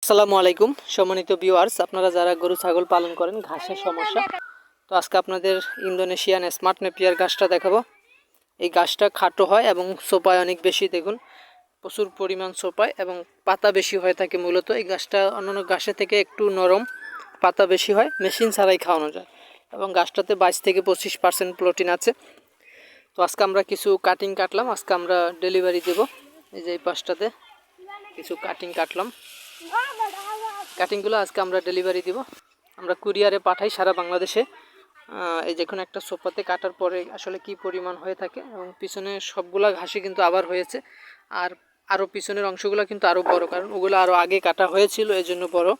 আসসালামু আলাইকুম সম্মানিত ভিউয়ার্স, আপনারা যারা গরু ছাগল পালন করেন ঘাসের সমস্যা, তো আজকে আপনাদের ইন্দোনেশিয়ান স্মার্ট নেপিয়ার ঘাসটা দেখাবো। এই ঘাসটা খাটো হয় এবং সোপায় অনেক বেশি, দেখুন প্রচুর পরিমাণ সোপায় এবং পাতা বেশি হয়ে থাকে। মূলত এই ঘাসটা অন্যান্য ঘাসের থেকে একটু নরম, পাতা বেশি হয়, মেশিন ছাড়াই খাওয়ানো যায় এবং ঘাসটাতে 22 থেকে 25% প্রোটিন আছে। তো আজকে আমরা কিছু কাটিং কাটলাম, আজকে আমরা ডেলিভারি দেব। এই যে এই পাশটাতে কিছু কাটিং কাটলাম, কাটিংগুলো আজকে আমরা ডেলিভারি দিব। আমরা কুরিয়ারে পাঠাই সারা বাংলাদেশে। এই দেখুন একটা সোফাতে কাটার পরে আসলে কি পরিমাণ হয়ে থাকে, এবং পিছনে সবগুলা ঘাসই কিন্তু আবার হয়েছে, আর আরও পিছনের অংশগুলো কিন্তু আরও বড়, কারণ ওগুলো আরও আগে কাটা হয়েছিল, এই জন্য বড়।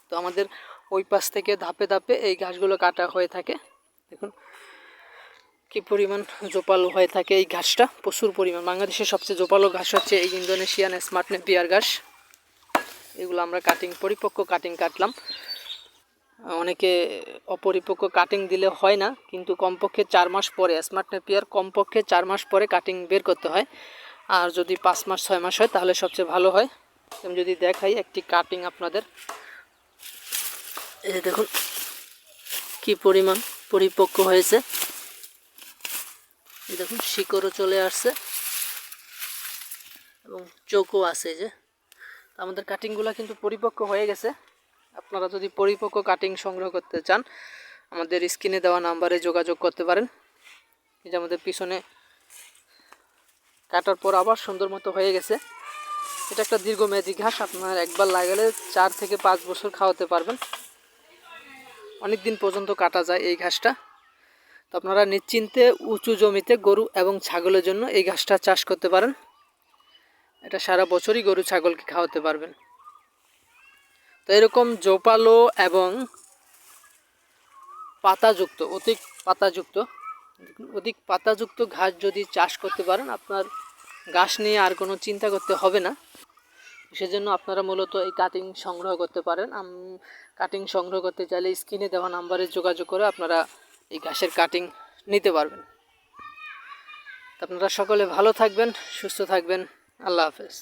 তো আমাদের ওই পাশ থেকে ধাপে ধাপে এই ঘাসগুলো কাটা হয়ে থাকে। দেখুন কি পরিমাণ জোপালো হয়ে থাকে এই ঘাসটা, প্রচুর পরিমাণ। বাংলাদেশের সবচেয়ে জোপালো ঘাস হচ্ছে এই ইন্দোনেশিয়ান স্মার্ট নেপিয়ার ঘাস। এগুলো আমরা পরিপক্ক কাটিং কাটলাম। অনেকে অপরিপক্ক কাটিং দিলে হয় না, কিন্তু কমপক্ষে 4 মাস পরে, স্মার্ট নেপিয়ার কমপক্ষে 4 মাস পরে কাটিং বের করতে হয়। আর যদি 5 মাস 6 মাস হয় তাহলে সবচেয়ে ভালো হয়। আমি যদি দেখাই একটি কাটিং আপনাদের, এই দেখুন কি পরিমাণ পরিপক্ক হয়েছে। এই দেখুন শিকড়ও চলে আসছে এবং চোখও আছে। যে আমাদের কাটিংগুলো কিন্তু পরিপক্ক হয়ে গেছে। আপনারা যদি পরিপক্ক কাটিং সংগ্রহ করতে চান, আমাদের স্ক্রিনে দেওয়া নাম্বারে যোগাযোগ করতে পারেন। এই যে আমাদের পিছনে কাটার পর আবার সুন্দর মতো হয়ে গেছে। এটা একটা দীর্ঘমেয়াদী ঘাস, আপনার একবার লাগালে 4 থেকে 5 বছর খাওয়াতে পারবেন, অনেক দিন পর্যন্ত কাটা যায় এই ঘাসটা। তো আপনারা নিশ্চিন্তে উঁচু জমিতে গরু এবং ছাগলের জন্য এই ঘাসটা চাষ করতে পারেন। এটা সারা বছরই গরু ছাগলকে খাওয়াতে পারবেন। তো এরকম জোপালো এবং পাতাযুক্ত, অধিক পাতাযুক্ত ঘাস যদি চাষ করতে পারেন, আপনার ঘাস নিয়ে আর কোনো চিন্তা করতে হবে না। সেজন্য আপনারা মূলত এই কাটিং সংগ্রহ করতে পারেন। কাটিং সংগ্রহ করতে চাইলে স্ক্রিনে দেওয়া নাম্বারে যোগাযোগ করে আপনারা এই ঘাসের কাটিং নিতে পারবেন। আপনারা সকলে ভালো থাকবেন, সুস্থ থাকবেন। আল্লাহ হাফেজ।